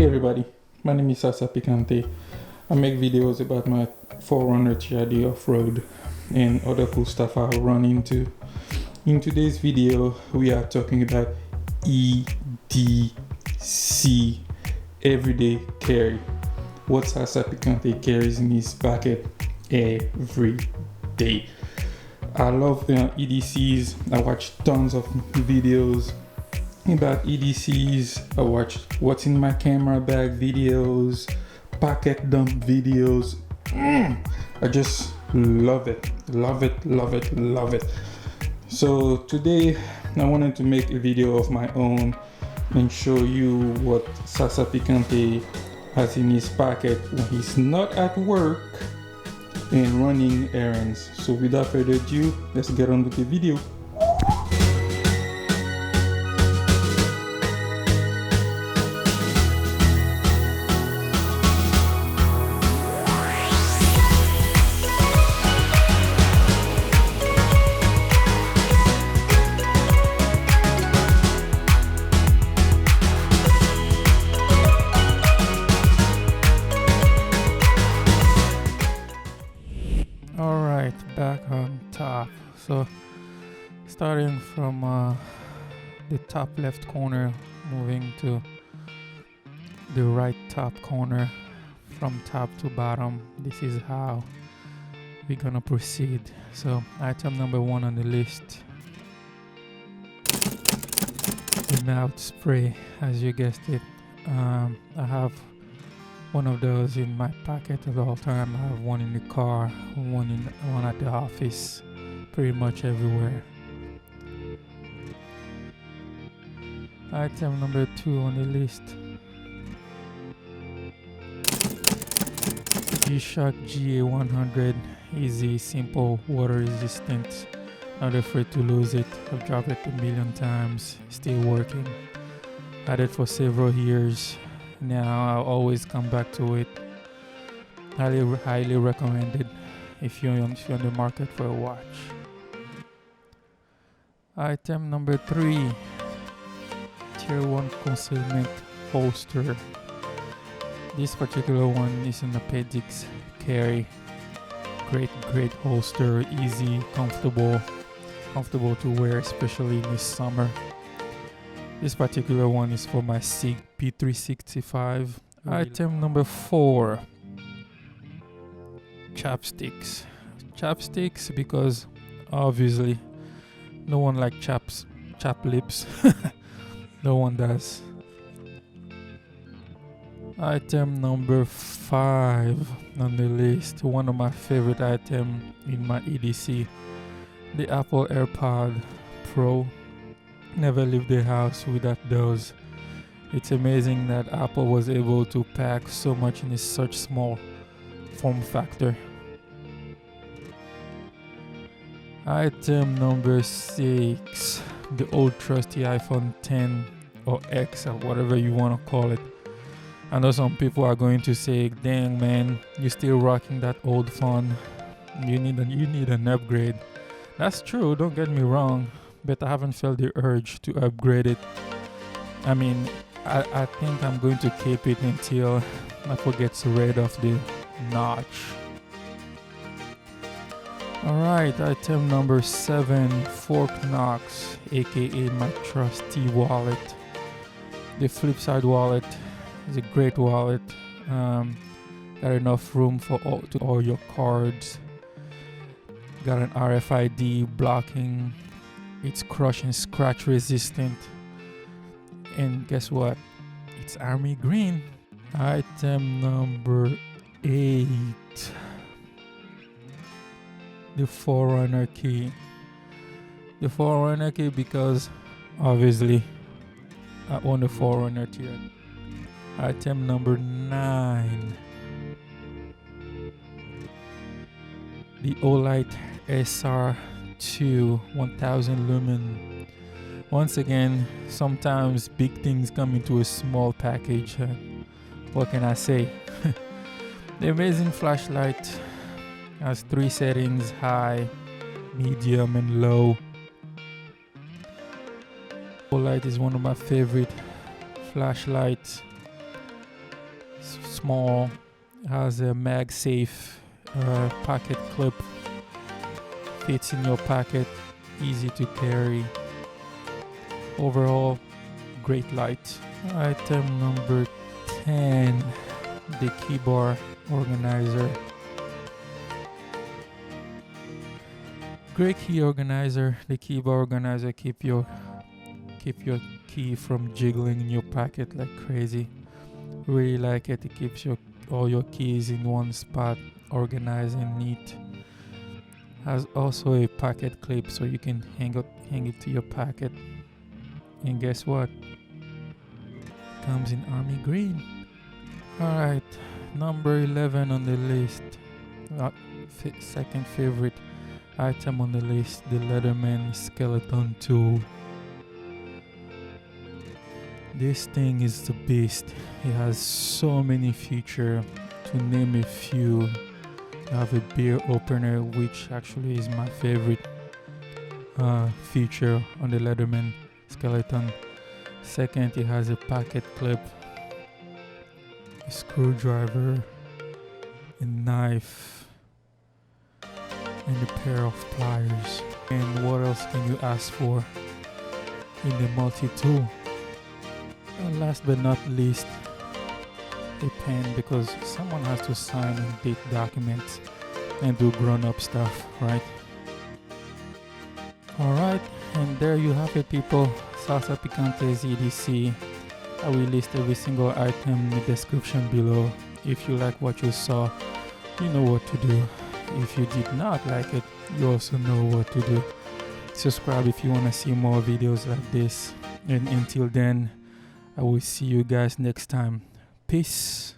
everybody, my name is Sasa Picante. I make videos about my 4Runner TRD off-road and other cool stuff I run into. In today's video, we are talking about EDC, Everyday Carry. What Sasa Picante carries in his pocket every day. I love EDCs. I watch tons of videos about EDCs. I watch what's in my camera bag videos, pocket dump videos. I just love it. So today I wanted to make a video of my own and show you what Sasa Picante has in his pocket when he's not at work and running errands. So without further ado, let's get on with the video. Back on top. So starting from the top left corner, moving to the right top corner, from top to bottom, this is how we're gonna proceed. So item number 1 on the list, the mouth spray. As you guessed it, I have one of those in my pocket at all time. I have one in the car, one at the office, pretty much everywhere. Item number 2 on the list, G-Shock GA100. Easy, simple, water resistant, not afraid to lose it. I've dropped it a million times, still working. Had it for several years. Now I'll always come back to it. Highly recommended if you're on the market for a watch. Item number 3, Tier 1 concealment holster. This particular one is an appendix carry. Great holster, easy, comfortable to wear, especially in this summer. This particular one is for my SIG P365. Item number 4, chapsticks. Chapsticks because obviously no one likes chap lips. No one does. Item number 5 on the list, one of my favorite items in my EDC, the Apple AirPod Pro. Never leave the house without those. It's amazing that Apple was able to pack so much in such small form factor. Item number 6, the old trusty iPhone 10 or X or whatever you want to call it. I know some people are going to say, dang man, you're still rocking that old phone. You need an upgrade. That's true, don't get me wrong, but I haven't felt the urge to upgrade it. I mean, I think I'm going to keep it until Apple gets rid of the notch. Alright, item number 7, Fork Knox, aka my trusty wallet. The Flipside wallet is a great wallet. Got enough room for all your cards. Got an RFID blocking. It's crush and scratch resistant. And guess what? It's army green. Item number 8. The 4Runner key. The 4Runner key because obviously I own the 4Runner tier. Item number 9. The Olight SR2 1000 lumen. Once again, sometimes big things come into a small package. What can I say? The amazing flashlight has 3 settings: high, medium, and low. Light is one of my favorite flashlights. small, has a MagSafe pocket clip, fits in your pocket, easy to carry. Overall, great light. Item number 10, the keybar organizer. Great key organizer. The keybar organizer keep your key from jiggling in your pocket like crazy. Really like it. It keeps all your keys in one spot, organized and neat. Has also a pocket clip so you can hang it to your pocket. And guess what? Comes in army green. Alright, number 11 on the list. Second favorite item on the list, the Leatherman skeleton tool. This thing is the beast. It has so many features. To name a few, you have a beer opener, which actually is my favorite feature on the Leatherman skeleton. Second, it has a pocket clip, a screwdriver, a knife, and a pair of pliers. And what else can you ask for in the multi-tool? And last but not least, a pen, because someone has to sign and date documents and do grown-up stuff, right? Alright, and there you have it, people. Salsa Picante's EDC. I will list every single item in the description below. If you like what you saw, you know what to do. If you did not like it, you also know what to do. Subscribe if you want to see more videos like this. And until then, I will see you guys next time. Peace.